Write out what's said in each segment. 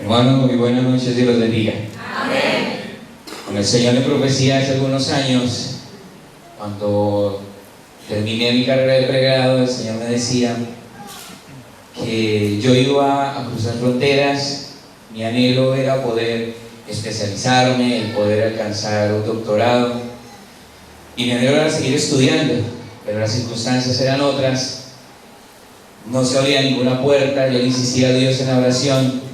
Hermano, muy buenas noches, Dios los bendiga. Amén. Con el Señor le profecía hace algunos años, cuando terminé mi carrera de pregrado, el Señor me decía que yo iba a cruzar fronteras. Mi anhelo era poder especializarme, el poder alcanzar un doctorado, y mi anhelo era seguir estudiando, pero las circunstancias eran otras. No se abría ninguna puerta. Yo le insistía a Dios en la oración.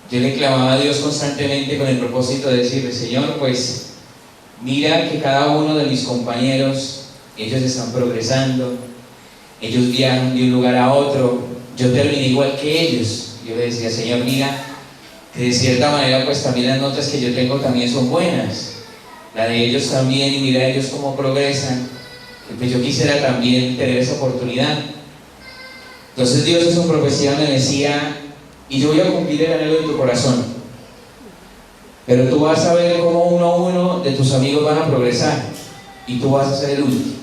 Yo le clamaba a Dios constantemente con el propósito de decirle: Señor, pues mira que cada uno de mis compañeros, ellos están progresando, ellos viajan de un lugar a otro, yo terminé igual que ellos. Yo le decía: Señor, mira que de cierta manera pues también las notas que yo tengo también son buenas, la de ellos también, y mira ellos cómo progresan, y pues yo quisiera también tener esa oportunidad. Entonces Dios en su profecía me decía: y yo voy a cumplir el anhelo de tu corazón, pero tú vas a ver cómo uno a uno de tus amigos van a progresar, y tú vas a ser el último,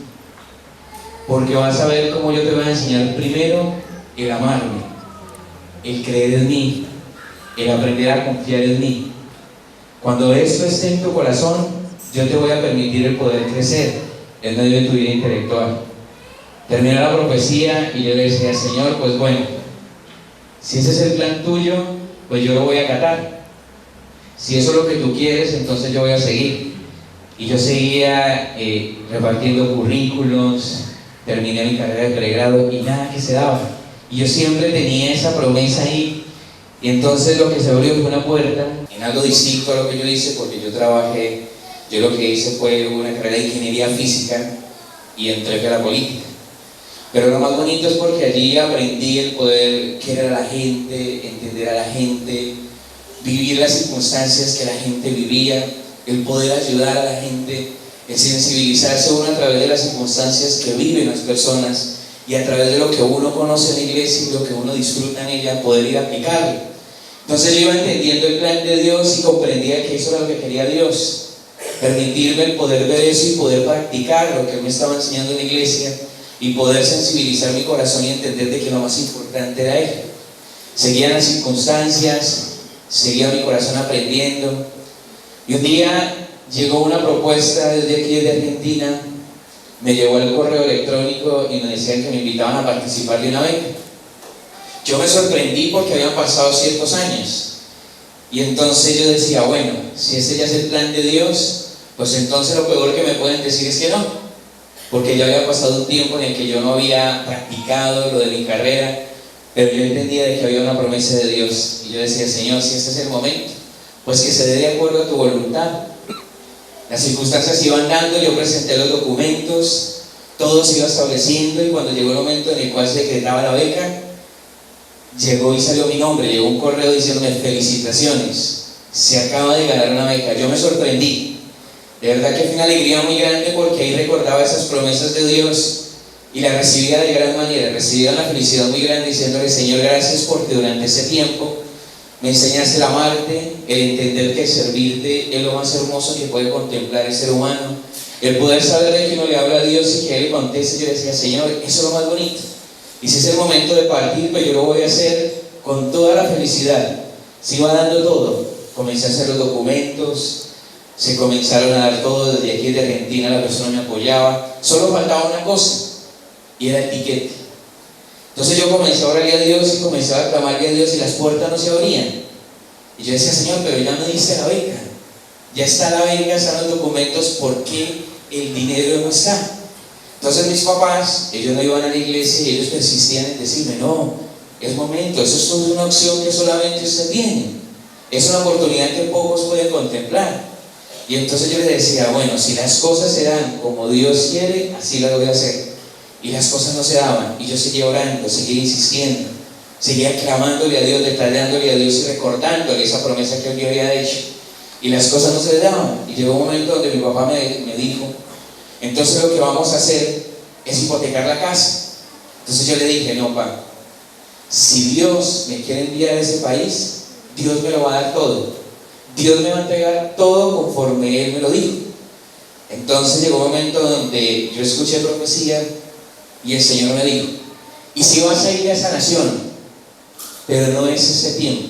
porque vas a ver cómo yo te voy a enseñar primero el amarme, el creer en mí, el aprender a confiar en mí. Cuando esto esté en tu corazón, yo te voy a permitir el poder crecer en medio de tu vida intelectual. Terminó la profecía y yo le decía: Señor, pues bueno, si ese es el plan tuyo, pues yo lo voy a acatar. Si eso es lo que tú quieres, entonces yo voy a seguir. Y yo seguía repartiendo currículos, terminé mi carrera de pregrado y nada que se daba. Y yo siempre tenía esa promesa ahí. Y entonces lo que se abrió fue una puerta en algo distinto a lo que yo hice, porque yo lo que hice fue una carrera de ingeniería física y entré a la política. Pero lo más bonito es porque allí aprendí el poder querer a la gente, entender a la gente, vivir las circunstancias que la gente vivía, el poder ayudar a la gente, el sensibilizarse uno a través de las circunstancias que viven las personas, y a través de lo que uno conoce en la iglesia y lo que uno disfruta en ella, poder ir a aplicarlo. Entonces yo iba entendiendo el plan de Dios y comprendía que eso era lo que quería Dios, permitirme el poder ver eso y poder practicar lo que Él me estaba enseñando en la iglesia, y poder sensibilizar mi corazón y entender de que lo más importante era Él. Seguían las circunstancias, seguía mi corazón aprendiendo, y un día llegó una propuesta desde aquí, de Argentina. Me llegó el correo electrónico y me decían que me invitaban a participar de una beca. Yo me sorprendí porque habían pasado ciertos años, y entonces yo decía: bueno, si ese ya es el plan de Dios, pues entonces lo peor que me pueden decir es que no, porque ya había pasado un tiempo en el que yo no había practicado lo de mi carrera, pero yo entendía de que había una promesa de Dios, y yo decía: Señor, si este es el momento, pues que se dé de acuerdo a tu voluntad. Las circunstancias iban dando, yo presenté los documentos, todo se iba estableciendo, y cuando llegó el momento en el cual se decretaba la beca, llegó y salió mi nombre, llegó un correo diciéndome: felicitaciones, se acaba de ganar una beca. Yo me sorprendí. De verdad que fue una alegría muy grande, porque ahí recordaba esas promesas de Dios y las recibía de gran manera, recibía una felicidad muy grande diciéndole: Señor, gracias porque durante ese tiempo me enseñaste el amarte, el entender que servirte es lo más hermoso que puede contemplar el ser humano, el poder saber de que uno le habla a Dios y que Él le conteste. Yo le decía: Señor, eso es lo más bonito, y si es el momento de partir, pues yo lo voy a hacer con toda la felicidad. Se iba dando todo, comencé a hacer los documentos, se comenzaron a dar todo. Desde aquí de Argentina la persona me apoyaba, solo faltaba una cosa, y era el tiquete. Entonces yo comencé a orarle a Dios y comencé a clamarle a Dios, y las puertas no se abrían. Y yo decía: Señor, pero ya me diste la beca, ya está la beca, están los documentos, ¿por qué el dinero no está? Entonces mis papás, ellos no iban a la iglesia, y ellos persistían en decirme: no, es momento, eso es una opción que solamente usted tiene, es una oportunidad que pocos pueden contemplar. Y entonces yo les decía: bueno, si las cosas se dan como Dios quiere, así las voy a hacer. Y las cosas no se daban, y yo seguía orando, seguía insistiendo, seguía clamándole a Dios, detallándole a Dios y recordándole esa promesa que Él me había hecho, y las cosas no se daban. Y llegó un momento donde mi papá me dijo: entonces lo que vamos a hacer es hipotecar la casa. Entonces yo le dije: no, papá, si Dios me quiere enviar a ese país, Dios me lo va a dar todo, Dios me va a entregar todo conforme Él me lo dijo. Entonces llegó un momento donde yo escuché profecía, y el Señor me dijo: y si vas a ir a esa nación, pero no es ese tiempo,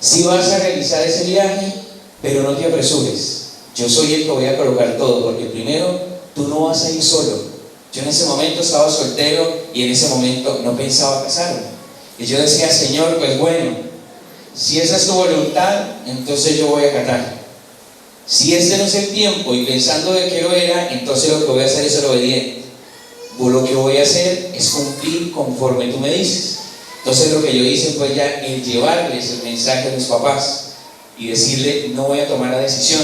Si vas a realizar ese viaje, pero no te apresures. Yo soy el que voy a colocar todo, porque primero, tú no vas a ir solo. Yo en ese momento estaba soltero y en ese momento no pensaba casarme. Y yo decía, Señor, pues bueno, si esa es tu voluntad, entonces yo voy a acatar. Si este no es el tiempo y pensando de que lo era, entonces lo que voy a hacer es ser obediente. Lo que voy a hacer es cumplir conforme tú me dices. Entonces lo que yo hice fue ya el llevarles el mensaje a mis papás y decirle, no voy a tomar la decisión.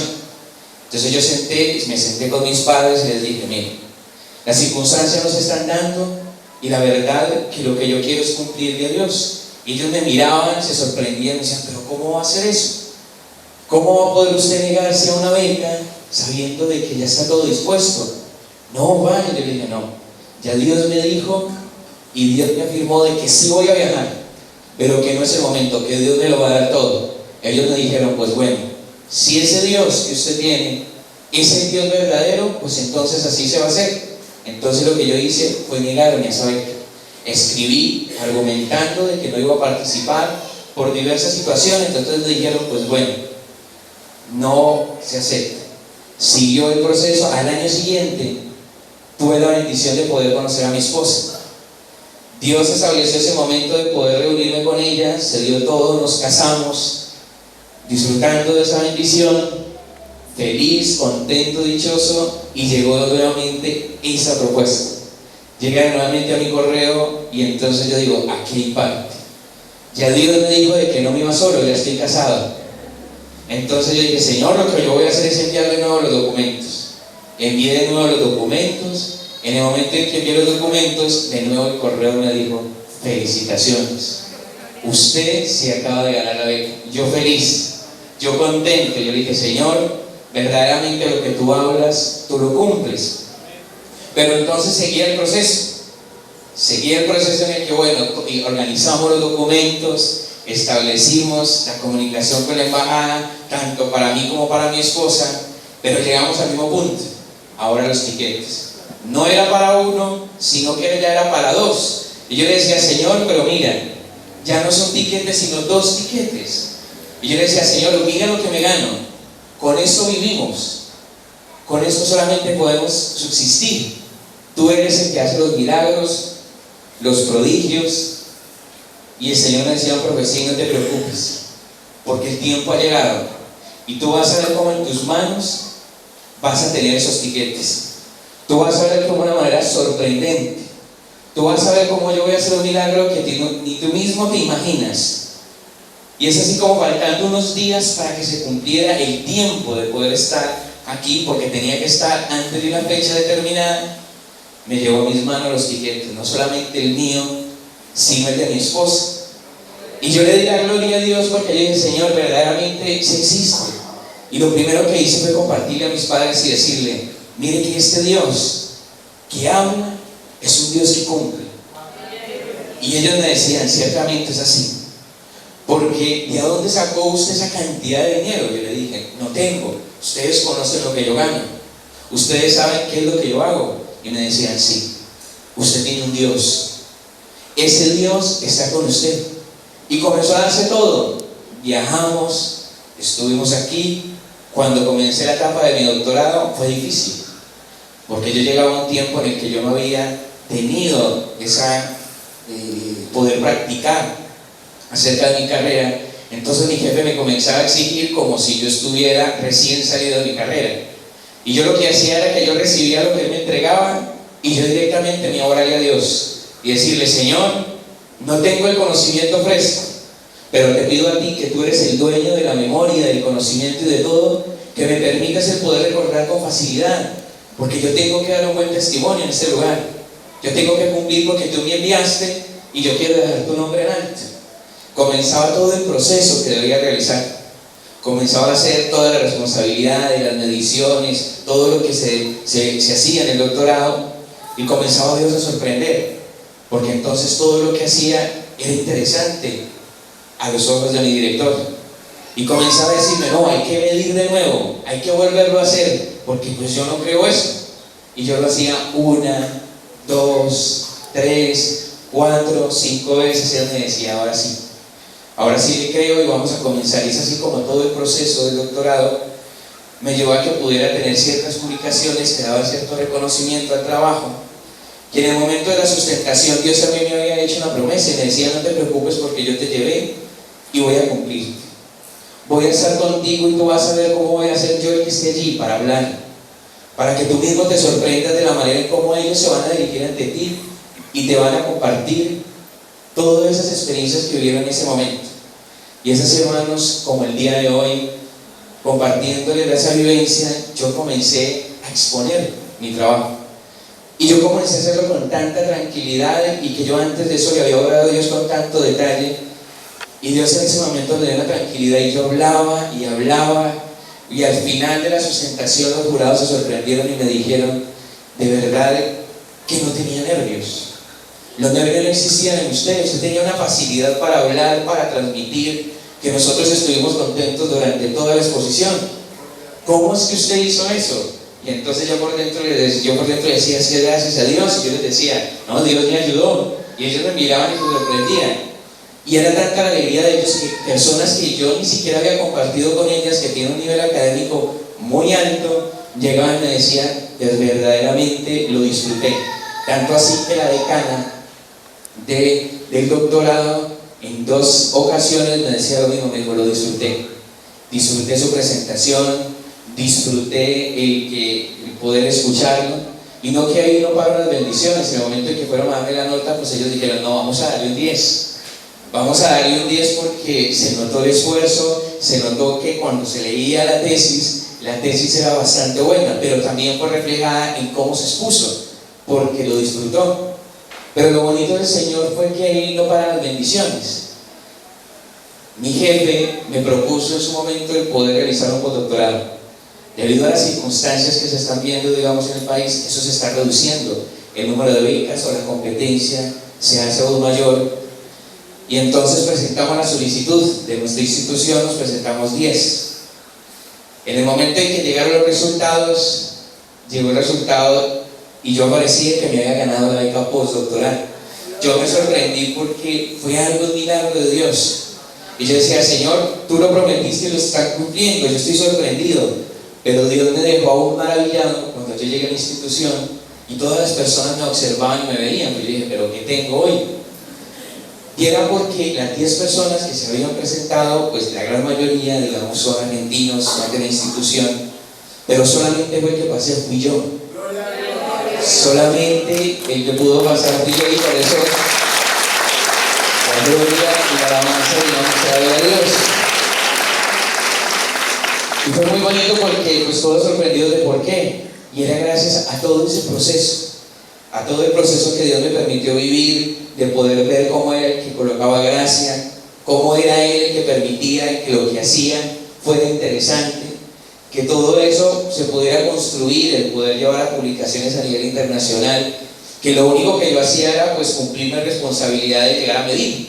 Entonces yo me senté con mis padres y les dije, miren, las circunstancias nos están dando y la verdad que lo que yo quiero es cumplirle a Dios. Y ellos me miraban, se sorprendían, me decían, pero ¿cómo va a hacer eso? ¿Cómo va a poder usted negarse a una beca sabiendo de que ya está todo dispuesto? No, vaya, yo le dije, no, ya Dios me dijo y Dios me afirmó de que sí voy a viajar, pero que no es el momento, que Dios me lo va a dar todo. Ellos me dijeron, pues bueno, si ese Dios que usted tiene es el Dios verdadero, pues entonces así se va a hacer. Entonces lo que yo hice fue negarme a esa beca. Escribí argumentando de que no iba a participar por diversas situaciones. Entonces me dijeron, pues bueno, no se acepta. Siguió el proceso. Al año siguiente tuve la bendición de poder conocer a mi esposa. Dios estableció ese momento de poder reunirme con ella, se dio todo, nos casamos, disfrutando de esa bendición, feliz, contento, dichoso, y llegó nuevamente esa propuesta. Llega nuevamente a mi correo y entonces yo digo, aquí hay parte. Ya Dios me dijo de que no me iba solo, ya estoy casado. Entonces yo dije, Señor, lo que yo voy a hacer es enviar de nuevo los documentos. Envié de nuevo los documentos. En el momento en que envié los documentos, de nuevo el correo me dijo, felicitaciones, usted se acaba de ganar la beca. Yo feliz, yo contento. Yo le dije, Señor, verdaderamente lo que tú hablas, tú lo cumples. Pero entonces seguía el proceso en el que, bueno, organizamos los documentos, establecimos la comunicación con la embajada, tanto para mí como para mi esposa, pero llegamos al mismo punto. Ahora los tiquetes. No era para uno, sino que ya era para dos. Y yo le decía, Señor, pero mira, ya no son tiquetes, sino 2 tiquetes. Y yo le decía, Señor, mira lo que me gano. Con esto vivimos. Con esto solamente podemos subsistir. Tú eres el que hace los milagros, los prodigios. Y el Señor me decía, profecía, no te preocupes, porque el tiempo ha llegado. Y tú vas a ver cómo en tus manos vas a tener esos tiquetes. Tú vas a ver como una manera sorprendente. Tú vas a ver cómo yo voy a hacer un milagro que ni tú mismo te imaginas. Y es así como faltando unos días para que se cumpliera el tiempo de poder estar aquí, porque tenía que estar antes de una fecha determinada. Me llevó a mis manos los tiquetes, no solamente el mío, sino el de mi esposa. Y yo le di la gloria a Dios porque yo dije, Señor, verdaderamente sí existe. Y lo primero que hice fue compartirle a mis padres y decirle, mire que este Dios que habla es un Dios que cumple. Y ellos me decían, ciertamente es así. Porque ¿de dónde sacó usted esa cantidad de dinero? Yo le dije, no tengo. Ustedes conocen lo que yo gano. Ustedes saben qué es lo que yo hago. Y me decían, sí, usted tiene un Dios. Ese Dios está con usted. Y comenzó a darse todo. Viajamos, estuvimos aquí. Cuando comencé la etapa de mi doctorado fue difícil, porque yo llegaba a un tiempo en el que yo no había tenido esa poder practicar acerca de mi carrera. Entonces mi jefe me comenzaba a exigir como si yo estuviera recién salido de mi carrera. Y yo lo que hacía era que yo recibía lo que él me entregaba y yo directamente me iba a orarle a Dios y decirle, Señor, no tengo el conocimiento fresco, pero te pido a ti, que tú eres el dueño de la memoria, del conocimiento y de todo, que me permitas el poder recordar con facilidad, porque yo tengo que dar un buen testimonio en este lugar. Yo tengo que cumplir porque tú me enviaste y yo quiero dejar tu nombre en alto. Comenzaba todo el proceso que debía realizar. Comenzaba a hacer toda la responsabilidad de las mediciones, todo lo que se hacía en el doctorado, y comenzaba Dios a sorprender, porque entonces todo lo que hacía era interesante a los ojos de mi director. Y comenzaba a decirme, no, hay que medir de nuevo, hay que volverlo a hacer, porque pues yo no creo eso. Y yo lo hacía 1, 2, 3, 4, 5 veces, y él me decía, ahora sí. Ahora sí le creo y vamos a comenzar. Y es así como todo el proceso del doctorado me llevó a que pudiera tener ciertas publicaciones que daban cierto reconocimiento al trabajo. Y en el momento de la sustentación, Dios a mí me había hecho una promesa y me decía: no te preocupes porque yo te llevé y voy a cumplir. Voy a estar contigo y tú vas a ver cómo voy a ser yo el que esté allí para hablar, para que tú mismo te sorprendas de la manera en cómo ellos se van a dirigir ante ti y te van a compartir todas esas experiencias que vivieron en ese momento. Y esas hermanos, como el día de hoy, compartiéndoles esa vivencia, yo comencé a exponer mi trabajo. Y yo comencé a hacerlo con tanta tranquilidad, y que yo antes de eso le había orado a Dios con tanto detalle, y Dios en ese momento me dio una tranquilidad, y yo hablaba y hablaba, y al final de la sustentación los jurados se sorprendieron y me dijeron: de verdad que no tenía nervios. Los nervios no existían en usted tenía una facilidad para hablar, para transmitir, que nosotros estuvimos contentos durante toda la exposición. ¿Cómo es que usted hizo eso? Y entonces yo por dentro decía: sí, gracias a Dios. Y yo les decía: no, Dios me ayudó. Y ellos me miraban y se sorprendían. Y era tanta la alegría de ellos que personas que yo ni siquiera había compartido con ellas, que tienen un nivel académico muy alto, llegaban y me decían: verdaderamente lo disfruté. Tanto así que la decana del doctorado en 2 ocasiones me decía lo mismo. Me dijo: lo disfruté su presentación, disfruté el poder escucharlo, y no que ahí no paro las bendiciones. En el momento en que fueron a darme la nota, pues ellos dijeron: no, vamos a darle un 10, vamos a darle un 10 porque se notó el esfuerzo, se notó que cuando se leía la tesis era bastante buena, pero también fue reflejada en cómo se expuso, porque lo disfrutó. Pero lo bonito del Señor fue que ahí no paran las bendiciones. Mi jefe me propuso en su momento el poder realizar un postdoctorado. Debido a las circunstancias que se están viendo, digamos, en el país, eso se está reduciendo. El número de becas o la competencia se hace aún mayor. Y entonces presentamos la solicitud de nuestra institución, nos presentamos 10. En el momento en que llegaron los resultados, llegó el resultado y yo parecía que me había ganado la beca postdoctoral. Yo me sorprendí porque fue algo, un milagro de Dios. Y yo decía: Señor, tú lo prometiste y lo estás cumpliendo. Yo estoy sorprendido. Pero Dios me dejó aún maravillado cuando yo llegué a la institución y todas las personas me observaban y me veían. Pues yo dije: ¿pero qué tengo hoy? Y era porque las 10 personas que se habían presentado, pues la gran mayoría, digamos, son argentinos, son de la institución, pero solamente fue el que pasé fui yo. Solamente el que pudo pasar fui yo, y por eso la gloria y la alabanza, digamos, se la a Dios. Y fue muy bonito porque pues todos sorprendidos de por qué. Y era gracias a todo ese proceso, a todo el proceso que Dios me permitió vivir, de poder ver cómo era el que colocaba gracia, cómo era Él el que permitía que lo que hacía fuera interesante, que todo eso se pudiera construir, el poder llevar a publicaciones a nivel internacional, que lo único que yo hacía era pues cumplir mi responsabilidad de llegar a medir,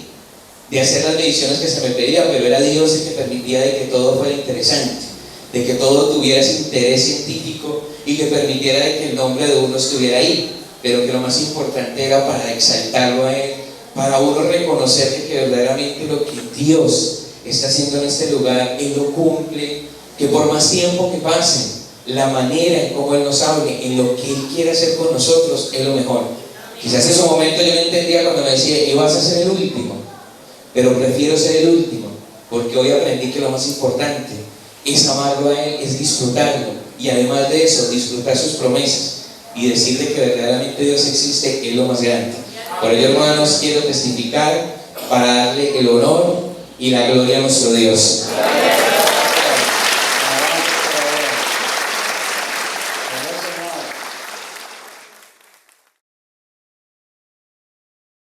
de hacer las mediciones que se me pedían, pero era Dios el que permitía de que todo fuera interesante, de que todo tuviera ese interés científico y que permitiera de que el nombre de uno estuviera ahí, pero que lo más importante era para exaltarlo a Él, para uno reconocer que verdaderamente lo que Dios está haciendo en este lugar, Él lo cumple, que por más tiempo que pase, la manera en cómo Él nos hable, en lo que Él quiere hacer con nosotros, es lo mejor. Quizás en su momento yo no entendía cuando me decía: y vas a ser el último, pero prefiero ser el último, porque hoy aprendí que lo más importante es amarlo a Él, es disfrutarlo, y además de eso, disfrutar sus promesas y decirle que verdaderamente Dios existe es lo más grande. Por ello, hermanos, quiero testificar para darle el honor y la gloria a nuestro Dios.